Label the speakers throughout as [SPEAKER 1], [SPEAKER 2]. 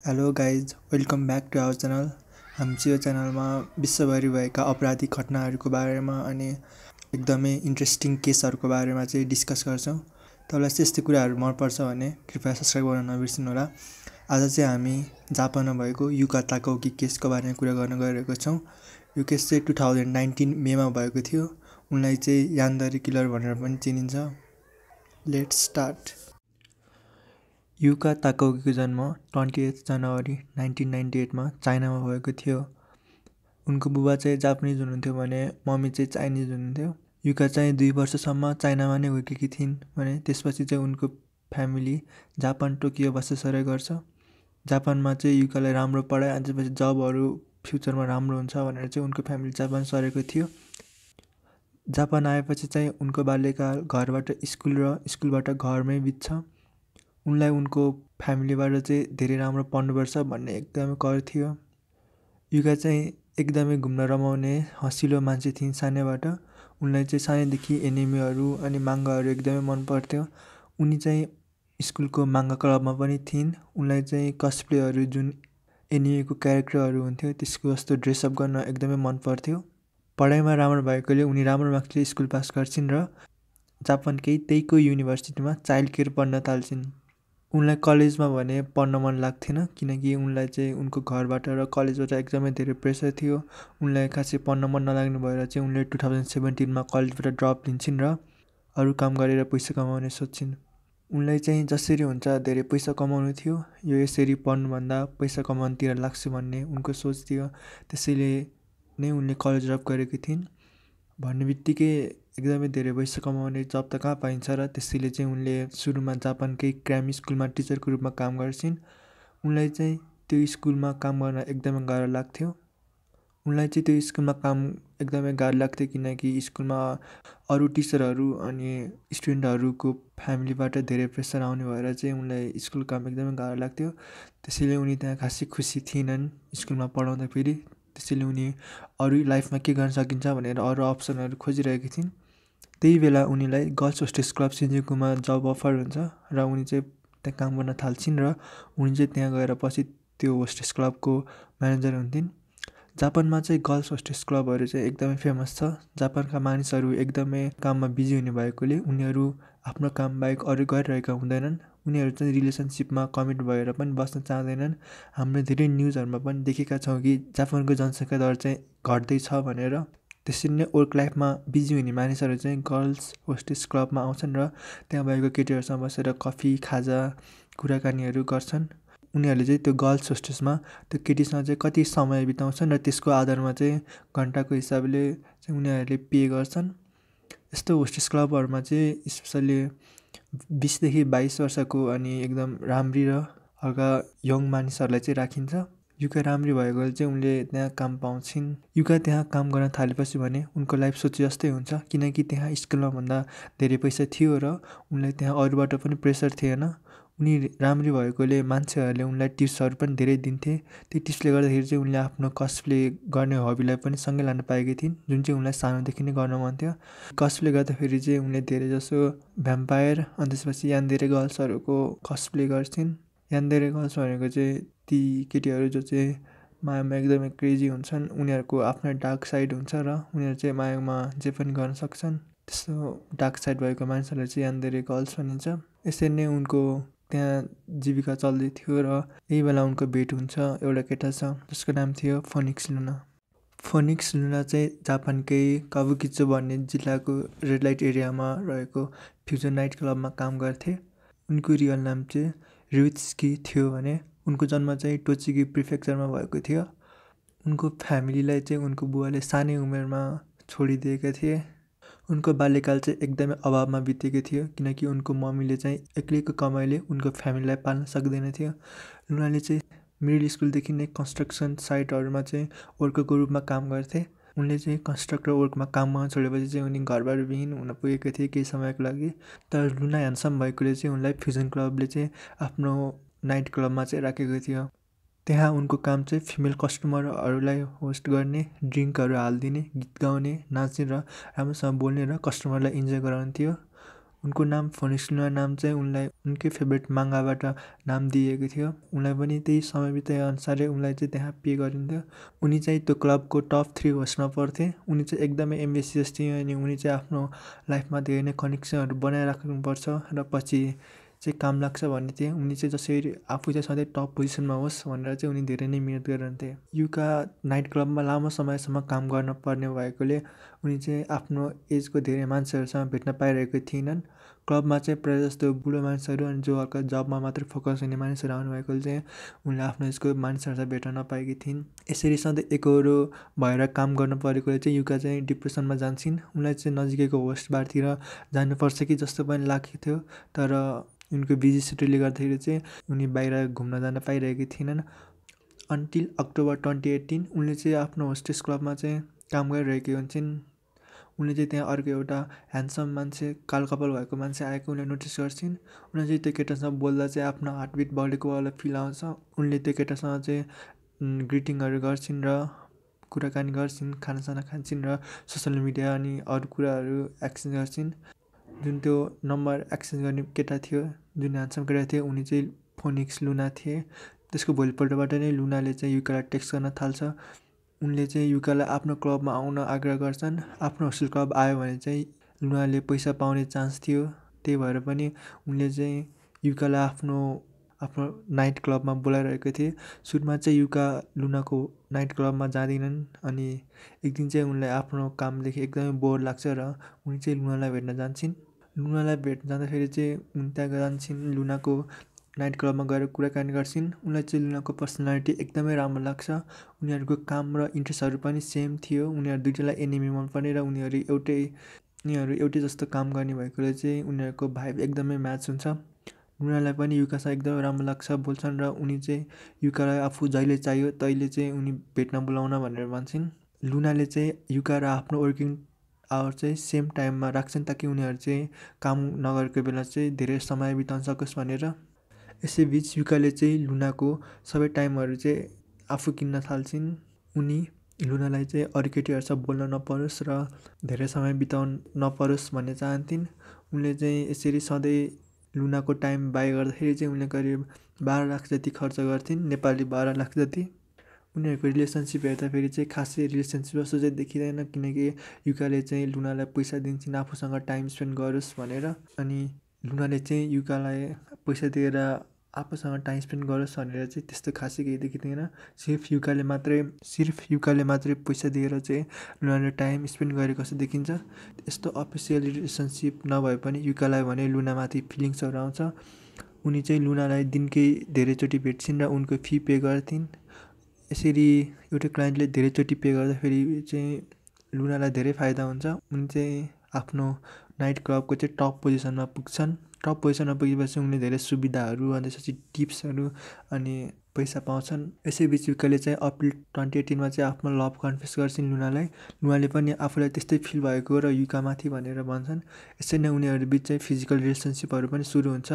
[SPEAKER 1] Hello guys, welcome back to our channel. हामी चाहिँ यो च्यानलमा विश्वभरि भएका आपराधिक घटनाहरूको बारेमा अनि एकदमै इन्ट्रेस्टिङ केसहरूको बारेमा चाहिँ डिस्कस गर्छौँ। तपाईँलाई चाहिँ यस्तो कुराहरू मनपर्छ भने कृपया सब्सक्राइब गर्न नबिर्सिनु होला। आज चाहिँ हामी जापानमा भएको युका ताकाओकी केसको बारेमा कुरा गर्न गइरहेको छौँ। यो केस चाहिँ 2019 मेमा भएको थियो। उनलाई चाहिँ यान्दरी किलर भनेर पनि चिनिन्छ। Let's start. युका ताकाओकीको जन्म 28 जनवरी 1998मा चाइनामा भएको थियो। उनको बुबा चाहिँ जापानिज हुनुहुन्थ्यो भने मम्मी चाहिँ चाइनिज हुनुहुन्थ्यो। युका चाहिँ 2 वर्षसम्म चाइनामा नै हुर्केकी थिइन् भने त्यसपछि चाहिँ उनको फ्यामिली जापान टोकियो बसेसरै गर्छ। जापानमा चाहिँ युकालाई राम्रो पढाइ अनि त्यसपछि जबहरू फ्युचरमा राम्रो हुन्छ भनेर चाहिँ उनको फ्यामिली जापान सरेको थियो। जापान आएपछि चाहिँ उनको बाल्यकाल घरबाट स्कुल र स्कुलबाट घरमै बित्छ। उनलाई उनको फ्यामिलीबाट चाहिँ धेरै राम्रो पढ्नुपर्छ भन्ने एकदमै कर थियो। युका चाहिँ एकदमै घुम्न रमाउने हँसिलो मान्छे थिइन् सानैबाट। उनलाई चाहिँ सानैदेखि एनिमेहरू अनि माङ्गाहरू एकदमै मन पर्थ्यो। उनी चाहिँ स्कुलको माङ्गा क्लबमा पनि थिइन्। उनलाई चाहिँ कस्प्लेहरू जुन एनिमेको क्यारेक्टरहरू हुन्थ्यो त्यसको जस्तो ड्रेसअप गर्न एकदमै मन पर्थ्यो। पढाइमा राम्रो भएकोले उनी राम्रो मार्क्सले स्कुल पास गर्छिन् र जापानकै त्यहीको युनिभर्सिटीमा चाइल्ड केयर पढ्न थाल्छिन्। उनलाई कलेजमा भने पढ्न मन लाग्थेन किनकि उनलाई चाहिँ उनको घरबाट र कलेजबाट एकदमै धेरै प्रेसर थियो। उनलाई खासै पढ्न मन नलाग्नु भएर चाहिँ उनले 2017मा कलेजबाट ड्रप लिन्छन् र अरू काम गरेर पैसा कमाउने सोध्छिन्। उनलाई चाहिँ जसरी हुन्छ धेरै पैसा कमाउनु थियो। यो यसरी पढ्नुभन्दा पैसा कमाउनुतिर लाग्छु भन्ने उनको सोच थियो। त्यसैले नै उनले कलेज ड्रप गरेकी थिइन्। भन्ने बित्तिकै एकदमै धेरै पैसा कमाउने जब त कहाँ पाइन्छ र त्यसैले चाहिँ उनले सुरुमा जापानकै क्राइम स्कुलमा टिचरको रूपमा काम गर्छिन्। उनलाई चाहिँ त्यो स्कुलमा काम गर्न एकदमै गाह्रो लाग्थ्यो। उनलाई चाहिँ त्यो स्कुलमा काम एकदमै गाह्रो लाग्थ्यो किनकि स्कुलमा अरू टिचरहरू अनि स्टुडेन्टहरूको फ्यामिलीबाट धेरै प्रेसर आउने भएर चाहिँ उनलाई स्कुल काम एकदमै गाह्रो लाग्थ्यो। त्यसैले उनी त्यहाँ खासै खुसी थिएनन् स्कुलमा पढाउँदाखेरि। त्यसैले उनी अरू लाइफमा के गर्न सकिन्छ भनेर अरू अप्सनहरू खोजिरहेकी थिइन्। त्यही बेला उनीलाई गर्ल्स होस्टेस क्लब सिन्जुकुमा जब अफर हुन्छ र उनी चाहिँ त्यहाँ काम गर्न थाल्छिन् र उनी चाहिँ त्यहाँ गएर पछि त्यो होस्टेस क्लबको म्यानेजर हुन्थिन्। जापानमा चाहिँ गर्ल्स होस्टेस क्लबहरू चाहिँ एकदमै फेमस छ। जापानका मानिसहरू एकदमै काममा बिजी हुने भएकोले उनीहरू आफ्नो काम बाहेक अरू गरिरहेका हुँदैनन्। उनीहरू चाहिँ रिलेसनसिपमा कमिट भएर पनि बस्न चाहँदैनन्। हामीले धेरै न्युजहरूमा पनि देखेका छौँ कि जापानको जनसङ्ख्या दर चाहिँ घट्दैछ भनेर। त्यसरी नै वर्क लाइफमा बिजी हुने मानिसहरू चाहिँ गर्ल्स होस्टेस क्लबमा आउँछन् र त्यहाँ भएको केटीहरूसँग बसेर कफी खाजा कुराकानीहरू गर्छन्। उनीहरूले चाहिँ त्यो गर्ल्स होस्टेसमा त्यो केटीसँग चाहिँ कति समय बिताउँछन् र त्यसको आधारमा चाहिँ घन्टाको हिसाबले चाहिँ उनीहरूले पे गर्छन्। यस्तो होस्टेस क्लबहरूमा चाहिँ स्पेसल्ली 20देखि 22 वर्षको अनि एकदम राम्री र हल्का यङ मानिसहरूलाई चाहिँ राखिन्छ। युका राम्री भएकोले चाहिँ उनले त्यहाँ काम पाउँछिन्। युका त्यहाँ काम गर्न थालेपछि भने उनको लाइफ सोचे जस्तै हुन्छ किनकि त्यहाँ स्कुलमा भन्दा धेरै पैसा थियो र उनलाई त्यहाँ अरूबाट पनि प्रेसर थिएन। उनी राम्री भएकोले मान्छेहरूले उनलाई टिप्सहरू पनि धेरै दिन्थे। त्यो टिप्सले गर्दाखेरि चाहिँ उनले आफ्नो कस्प्ले गर्ने हबीलाई पनि सँगै लान पाएकी थिइन् जुन चाहिँ उनलाई सानोदेखि नै गर्न मन थियो। कस्प्ले गर्दाखेरि चाहिँ उनले धेरै जसो भ्याम्पायर अनि त्यसपछि यान्देरे गर्ल्सहरूको कस्प्ले गर्छिन्। यान्देरे गर्ल्स भनेको चाहिँ ती केटीहरू जो चाहिँ मायामा एकदमै क्रेजी हुन्छन्। उनीहरूको आफ्नै डार्क साइड हुन्छ र उनीहरू चाहिँ मायामा जे पनि गर्न सक्छन्। त्यस्तो डार्क साइड भएको मानिसहरूलाई चाहिँ यान्देरे गर्ल्स भनिन्छ। यसरी नै उनको त्यहाँ जीविका चल्दै थियो र यही बेला उनको भेट हुन्छ एउटा केटा छ जसको नाम थियो फोनिक्स लुना। फोनिक्स लुना चाहिँ जापानकै काबुकिचो भन्ने जिल्लाको रेड लाइट एरियामा रहेको फ्युजन नाइट क्लबमा काम गर्थे। उनको रियल नाम चाहिँ रिउत्सुकी थियो भने उनको जन्म चाहिँ टोचिकी प्रिफेक्चरमा भएको थियो। उनको फ्यामिलीलाई चाहिँ उनको बुवाले सानै उमेरमा छोडिदिएका थिए। उनको बाल्यकाल चाहिँ एकदमै अभावमा बितेको थियो किनकि उनको मम्मीले चाहिँ एक्लैको कमाइले उनको फ्यामिलीलाई पाल्न सक्दैन थियो। लुनाले चाहिँ मिडल स्कुलदेखि नै कन्स्ट्रक्सन साइटहरूमा चाहिँ वर्करको रूपमा काम गर्थे। उनले चाहिँ कन्स्ट्रक्टर वर्कमा काम गर्न छोडेपछि चाहिँ उनी घरबाट विहीन हुन पुगेको थिए केही समयको लागि। तर लुना ह्यान्डसम भएकोले चाहिँ उनलाई फ्युजन क्लबले चाहिँ आफ्नो नाइट क्लबमा चाहिँ राखेको थियो। त्यहाँ उनको काम चाहिँ फिमेल कस्टमरहरूलाई होस्ट गर्ने, ड्रिङ्कहरू हालिदिने, गीत गाउने, नाच्ने र राम्रोसँग बोल्ने र कस्टमरलाई इन्जोय गराउने थियो। उनको नाम फोनिक्स लुना नाम चाहिँ उनलाई उनकै फेभरेट माङ्गाबाट नाम दिएको थियो। उनलाई पनि त्यही समय बिताए अनुसारै उनलाई चाहिँ त्यहाँ पे गरिन्थ्यो। उनी चाहिँ त्यो क्लबको टप 3 होस्टमा पर्थे। उनी चाहिँ एकदमै एम्बिसियस थिए अनि उनी चाहिँ आफ्नो लाइफमा धेरै नै कनेक्सनहरू बनाइराख्नुपर्छ र पछि चाहिँ काम लाग्छ भन्ने थिए। उनी चाहिँ जसरी आफू चाहिँ सधैँ टप पोजिसनमा होस् भनेर चाहिँ उनी धेरै नै मिहिनेत गरिरहन्थे। युका नाइट क्लबमा लामो समयसम्म काम गर्न पर्ने भएकोले उनी चाहिँ आफ्नो एजको धेरै मान्छेहरूसँग भेट्न पाइरहेको थिएनन्। क्लबमा चाहिँ प्रायः जस्तो बुढो मानिसहरू अनि जो अर्को जबमा मात्रै फोकस हुने मानिसहरू आउनु भएकोले चाहिँ उनले आफ्नो एजको मानिसहरूसँग भेट्न नपाएकी थिइन्। यसरी सधैँ एकहोरो भएर काम गर्नु परेकोले चाहिँ युका चाहिँ डिप्रेसनमा जान्छन्। उनलाई चाहिँ नजिकैको होस्ट बारतिर जानुपर्छ कि जस्तो पनि लागेको थियो, तर उनको बिजी सेड्युलले गर्दाखेरि चाहिँ उनी बाहिर घुम्न जान पाइरहेकी थिएनन्। अन्टिल अक्टोबर 2018 उनले चाहिँ आफ्नो होस्टेस क्लबमा चाहिँ काम गरिरहेकी हुन्छन्। उनले चाहिँ त्यहाँ अर्को एउटा ह्यान्डसम मान्छे कालो कपाल भएको मान्छे आएको उनले नोटिस गर्छिन्। उनले चाहिँ त्यो केटासँग बोल्दा चाहिँ आफ्नो हार्टबिट बढेको वाला फिल आउँछ। उनले त्यो केटासँग चाहिँ ग्रिटिङहरू गर्छिन् र कुराकानी गर्छिन्, खानासाना खान्छन् र सोसियल मिडिया अनि अरू कुराहरू एक्सचेन्ज गर्छिन्। जुन त्यो नम्बर एक्सचेन्ज गर्ने केटा थियो, जुन ह्यान्डसम केटा थियो, उनी चाहिँ फोनिक्स लुना थिए। त्यसको भोलिपल्टबाट नै लुनाले चाहिँ युकालाई टेक्स्ट गर्न थाल्छ। उनले चाहिँ युकालाई आफ्नो क्लबमा आउन आग्रह गर्छन्। आफ्नो होस्टेल क्लब आयो भने चाहिँ लुनाले पैसा पाउने चान्स थियो। त्यही भएर पनि उनले चाहिँ युकालाई आफ्नो नाइट क्लबमा बोलाइरहेको थिए। सुरुमा चाहिँ युका लुनाको नाइट क्लबमा जाँदैनन् अनि एक दिन चाहिँ उनलाई आफ्नो कामदेखि एकदमै बोर लाग्छ र उनी चाहिँ लुनालाई भेट्न जान्छन्। लुनालाई भेट्न जाँदाखेरि चाहिँ उनी त्यहाँ जान्छन्, लुनाको नाइट क्लबमा गएर कुराकानी गर्छिन्। उनलाई चाहिँ लुनाको पर्सनालिटी एकदमै राम्रो लाग्छ। उनीहरूको काम र इन्ट्रेस्टहरू पनि सेम थियो। उनीहरू दुईजनालाई एनिमी मनपर्ने र उनीहरू एउटै जस्तो काम गर्ने भएकोले चाहिँ उनीहरूको भाइब एकदमै म्याच हुन्छ। लुनालाई पनि युकासँग एकदमै राम्रो लाग्छ, बोल्छन् र उनी चाहिँ युकालाई आफू जहिले चाहियो तहिले चाहिँ उनी भेट्न बोलाउन भनेर भन्छन्। लुनाले चाहिँ युका र आफ्नो वर्किङ आवर चाहिँ सेम टाइममा राख्छन् ताकि उनीहरू चाहिँ काम नगरेको बेला चाहिँ धेरै समय बिताउन सकोस् भनेर। यसैबिच युकाले चाहिँ लुनाको सबै टाइमहरू चाहिँ आफू किन्न थाल्छिन्। उनी लुनालाई चाहिँ अरू केटीहरूसँग बोल्न नपरोस् र धेरै समय बिताउन नपरोस् भन्ने चाहन्थिन्। उनले चाहिँ यसरी सधैँ लुनाको टाइम बाई गर्दाखेरि चाहिँ उनले करिब 12 लाख जति खर्च गर्थिन्, नेपाली 12 लाख जति। उनीहरूको रिलेसनसिप हेर्दाखेरि चाहिँ खासै रिलेसनसिप जस्तो चाहिँ देखिँदैन, किनकि युकाले चाहिँ लुनालाई पैसा दिन्छन् आफूसँग टाइम स्पेन्ड गरोस् भनेर, अनि लुनाले चाहिँ युकालाई पैसा दिएर आफूसँग टाइम स्पेन्ड गरोस् भनेर चाहिँ त्यस्तो खासै केही देखिँदैन। सिर्फ युकाले मात्रै पैसा दिएर चाहिँ लुनाले टाइम स्पेन्ड गरेको जस्तो देखिन्छ। यस्तो अफिसियल रिलेसनसिप नभए पनि युकालाई भने लुनामाथि फिलिङ्सहरू आउँछ। उनी चाहिँ लुनालाई दिनकै धेरैचोटि भेट्छिन् र उनको फी पे गर्थिन्। यसरी एउटा क्लाइन्टले धेरैचोटि पे गर्दाखेरि चाहिँ लुनालाई धेरै फाइदा हुन्छ। उनी चाहिँ आफ्नो नाइट क्लबको चाहिँ टप पोजिसनमा पुग्छन्। टप पोजिसनमा पुगेपछि उनले धेरै सुविधाहरू अनि त्यसपछि टिप्सहरू अनि पैसा पाउँछन्। यसैबिच युकाले चाहिँ अप्रिल 2018मा चाहिँ आफ्नो लभ कन्फेस गर्छिन् लुनालाई। लुनाले पनि आफूलाई त्यस्तै फिल भएको र युकामाथि भनेर भन्छन्। यसरी नै उनीहरू बिच चाहिँ फिजिकल रिलेसनसिपहरू पनि सुरु हुन्छ।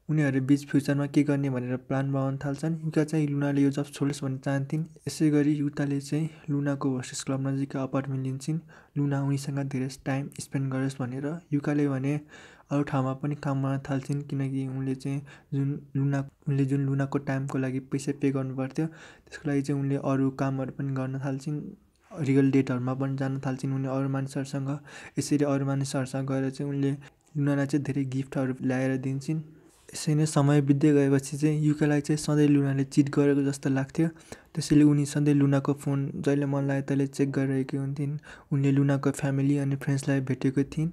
[SPEAKER 1] उनीहरू बिच फ्युचरमा के गर्ने भनेर प्लान बनाउन थाल्छन्। युका चाहिँ लुनाले यो जब छोडोस् भन्ने चाहन्थिन्। यसै गरी युकाले चाहिँ लुनाको होस्टेस क्लब नजिकै अपार्टमेन्ट लिन्छन्, लुना उनीसँग धेरै टाइम स्पेन्ड गरोस् भनेर। युकाले भने अरू ठाउँमा पनि काम गर्न थाल्छिन्, किनकि उनले चाहिँ जुन लुनाको टाइमको लागि पैसा पे गर्नु पर्थ्यो त्यसको लागि चाहिँ उनले अरू कामहरू पनि गर्न थाल्छिन्। रियल डेटहरूमा पनि जान थाल्छिन् उनले अरू मानिसहरूसँग। यसरी अरू मानिसहरूसँग गएर चाहिँ उनले लुनालाई चाहिँ धेरै गिफ्टहरू ल्याएर दिन्छन्। यसरी नै समय बित्दै गएपछि चाहिँ युकालाई चाहिँ सधैँ लुनाले चिट गरेको जस्तो लाग्थ्यो। त्यसैले उनी सधैँ लुनाको फोन जहिले मन लाग्यो तहिले चेक गरिरहेकी हुन्थिन्। उनले लुनाको फ्यामिली अनि फ्रेन्ड्सलाई भेटेको थिइन्।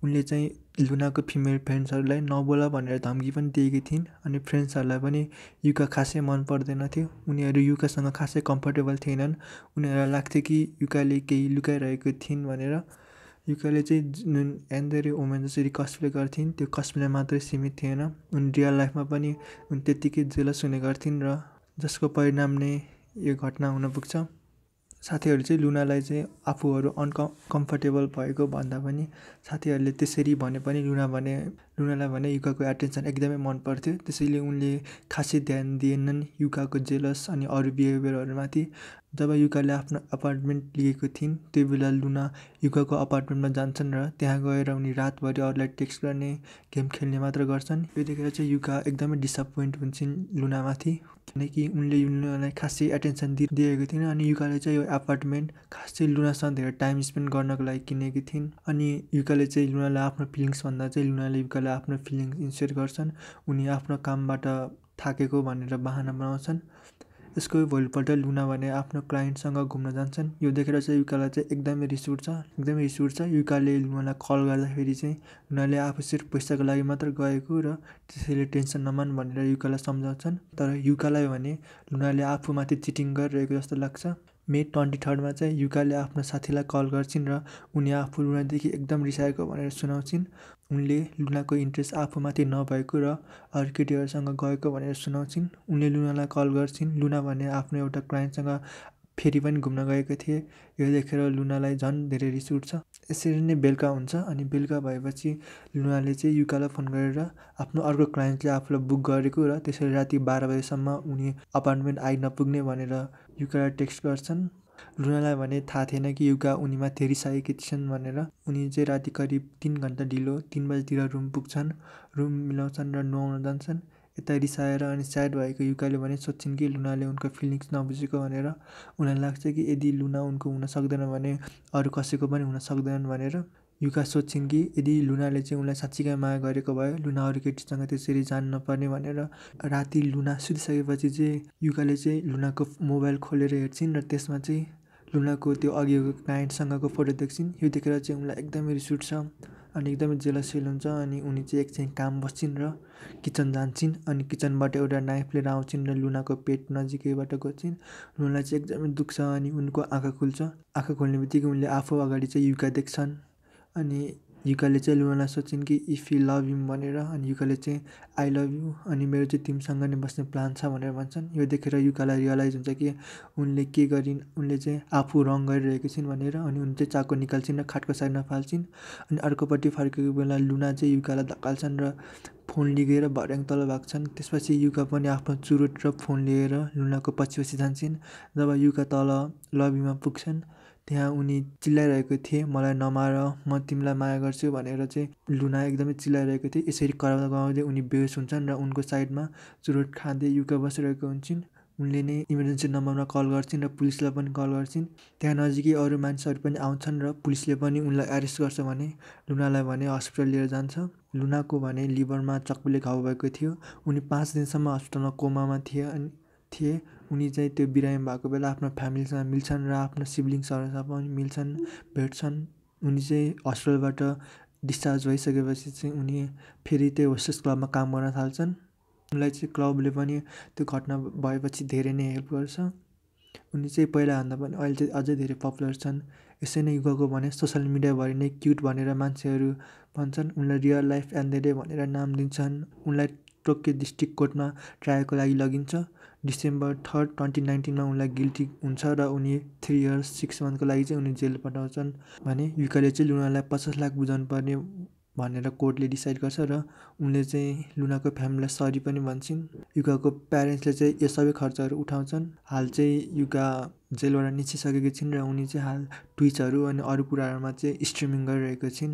[SPEAKER 1] उनले चाहिँ लुनाको फिमेल फ्रेन्ड्सहरूलाई नबोला भनेर धम्की पनि दिएकी थिइन्। अनि फ्रेन्ड्सहरूलाई पनि युका खासै मन पर्दैन थियो। उनीहरू युकासँग खासै कम्फर्टेबल थिएनन्। उनीहरूलाई लाग्थ्यो कि युकाले केही लुकाइरहेको थिइन् भनेर। युकाले चाहिँ जुन एन्डरी वुमेन जसरी कस्प्ले गर्थिन् त्यो कस्प्ले मात्रै सीमित थिएन। उनी रियल लाइफमा पनि उनी त्यत्तिकै जेलस हुने गर्थिन् र जसको परिणाम नै यो घटना हुन पुग्छ। साथीहरू चाहिँ लुनालाई चाहिँ आफूहरू कम्फर्टेबल भएको भन्दा पनि साथीहरूले त्यसरी भने पनि लुनालाई भने युकाको एटेन्सन एकदमै मन पर्थ्यो। त्यसैले उनले खासै ध्यान दिएनन् युकाको जेलस अनि अरू बिहेभियरहरूमाथि। जब युकाले आफ्नो अपार्टमेन्ट लिएको थिइन् त्यो बेला लुना युकाको अपार्टमेन्टमा जान्छन् र त्यहाँ गएर उनी रातभरि अरूलाई टेक्स्ट गर्ने, गेम खेल्ने मात्र गर्छन्। यो देखेर चाहिँ युका एकदमै डिसअपोइन्ट हुन्छन् लुनामाथि, किनकि उनले लुनालाई खासै एटेन्सन दिएको थिएन। अनि युकाले चाहिँ यो अपार्टमेन्ट खासै लुनासँग धेरै टाइम स्पेन्ड गर्नको लागि किनेकी थिइन्। अनि युकाले चाहिँ लुनालाई आफ्नो फिलिङ्स भन्दा चाहिँ लुनाले युकालाई आफ्नो फिलिङ्स सेयर गर्छन्। उनी आफ्नो कामबाट थाकेको भनेर बहाना बनाउँछन्। यसको भोलिपल्ट लुना भने आफ्नो क्लाइन्टसँग घुम्न जान्छन्। यो देखेर चाहिँ युकालाई चाहिँ एकदमै रिस उठ्छ। युकाले लुनालाई कल गर्दाखेरि चाहिँ लुनाले आफू सिर्फ पैसाको लागि मात्र गएको र त्यसैले टेन्सन नमान भनेर युकालाई सम्झाउँछन्। तर युकालाई भने लुनाले आफूमाथि चिटिङ गरिरहेको जस्तो लाग्छ। मे 23 चाहिँ युकाले आफ्नो साथीलाई कल गर्छिन् र उनी आफू लुनादेखि एकदम रिसाएको भनेर सुनाउँछिन्। उनले लुनाको इन्ट्रेस्ट आफूमाथि नभएको र अरू केटीहरूसँग गएको भनेर सुनाउँछिन्। उनले लुनालाई कल गर्छिन्। लुना भने आफ्नो एउटा क्लाइन्टसँग फेरि पनि घुम्न गएको थिए। यो देखेर लुनालाई झन् धेरै रिस उठ्छ। यसरी नै बेलुका हुन्छ। अनि बेलुका भएपछि लुनाले चाहिँ युकालाई फोन गरेर आफ्नो अर्को क्लाइन्टले आफूलाई बुक गरेको र त्यसरी राति 12 बजेसम्म उनी अपार्टमेन्ट नपुग्ने भनेर युकालाई टेक्स्ट गर्छन्। लुनालाई भने थाहा थिएन कि युका उनीमाथि रिसाएकी छिन् भनेर। उनी चाहिँ राति करिब 3 घन्टा ढिलो 3 बजीतिर रुम पुग्छन्, रुम मिलाउँछन् र नुहाउन जान्छन्। यता रिसाएर अनि स्याड भएको युकाले भने सोध्छिन् कि लुनाले उनको फिलिङ्स नबुझेको भनेर। उनीलाई लाग्छ कि यदि लुना उनको हुन सक्दैन भने अरू कसैको पनि हुन सक्दैन भनेर। युका सोध्छिन् कि यदि लुनाले चाहिँ उनलाई साँच्चीकै माया गरेको भए लुना अरू केटीसँग त्यसरी जानु नपर्ने भनेर। राति लुना सुतिसकेपछि चाहिँ युकाले चाहिँ लुनाको मोबाइल खोलेर हेर्छिन् र त्यसमा चाहिँ लुनाको त्यो अघिको क्लाइन्टसँगको फोटो देख्छिन्। यो देखेर चाहिँ उनलाई एकदमै रिस उठ्छ अनि एकदमै जेलस फिल हुन्छ। अनि उनी चाहिँ एकछिन काम बस्छिन् र किचन जान्छन्। अनि किचनबाट एउटा नाइफ लिएर आउँछिन् र लुनाको पेट नजिकैबाट गोड्छिन्। लुनालाई चाहिँ एकदमै दुख्छ अनि उनको आँखा खुल्छ। आँखा खोल्ने बित्तिकै उनले आफू अगाडि चाहिँ युका देख्छन्। अनि युकाले चाहिँ लुनालाई सोध्छिन् कि इफ यु लभ हिम भनेर। अनि युकाले चाहिँ आई लभ यु अनि मेरो चाहिँ तिमीसँग नै बस्ने प्लान छ भनेर भन्छन्। यो देखेर युकालाई रियलाइज हुन्छ कि उनले के गरिन्, उनले चाहिँ आफू रङ गरिरहेको छिन् भनेर। अनि उनी चाहिँ चाकु निकाल्छिन् र खाटको साइडमा फाल्छिन्। अनि अर्कोपट्टि फर्केको बेला लुना चाहिँ युकालाई धकाल्छन् र फोन लिएर भर्याङ तल भाग्छन्। त्यसपछि युका पनि आफ्नो चुरोट र फोन लिएर लुनाको पछि जान्छन्। जब युका तल लबीमा पुग्छन् त्यहाँ उनी चिल्लाइरहेको थिए, मलाई नमार, म तिमीलाई माया गर्छु भनेर चाहिँ लुना एकदमै चिल्लाइरहेको थिए। यसरी कराउँदै उनी बेहोस हुन्छन् र उनको साइडमा चुरोट खाँदै युका बसिरहेको हुन्छन्। उनले नै इमर्जेन्सी नम्बरमा कल गर्छिन् र पुलिसलाई पनि कल गर्छिन्। त्यहाँ नजिकै अरू मान्छेहरू पनि आउँछन् र पुलिसले पनि उनलाई एरेस्ट गर्छ भने लुनालाई भने हस्पिटल लिएर जान्छ। लुनाको भने लिभरमा चक्कुले घाउ भएको थियो। उनी 5 दिनसम्म हस्पिटलमा कोमामा थिए। उनी चाहिँ त्यो बिरामी भएको बेला आफ्नो फ्यामिलीसँग मिल्छन् र आफ्नो सिब्लिङ्सहरूसँग पनि मिल्छन्, भेट्छन्। उनी चाहिँ हस्पिटलबाट डिस्चार्ज भइसकेपछि चाहिँ उनी फेरि त्यो होस्टेस क्लबमा काम गर्न थाल्छन्। उनलाई चाहिँ क्लबले पनि त्यो घटना भएपछि धेरै नै हेल्प गर्छ। उनी चाहिँ पहिलाभन्दा पनि अहिले चाहिँ अझै धेरै पपुलर छन्। यसै नै युकाको भने सोसियल मिडियाभरि नै क्युट भनेर मान्छेहरू भन्छन्। उनलाई रियल लाइफ एन्डेले भनेर नाम दिन्छन्। उनलाई टोकियो डिस्ट्रिक्ट कोर्टमा ट्रायलको लागि लगिन्छ। डिसेम्बर 3, 2019 उनलाई गिल्टी हुन्छ र उनी 3 इयर्स 6 मन्थको लागि चाहिँ उनी जेल पठाउँछन्। भने युकाले चाहिँ लुनालाई 50 लाख बुझाउनु पर्ने भनेर कोर्टले डिसाइड गर्छ र उनले चाहिँ लुनाको फ्यामिलीलाई सरी पनि भन्छन्। युकाको प्यारेन्ट्सले चाहिँ यो सबै खर्चहरू उठाउँछन्। हाल चाहिँ युका जेलबाट निस्किसकेकी छिन् र उनी चाहिँ हाल ट्विचहरू अनि अरू कुराहरूमा चाहिँ स्ट्रिमिङ गरिरहेको छिन्।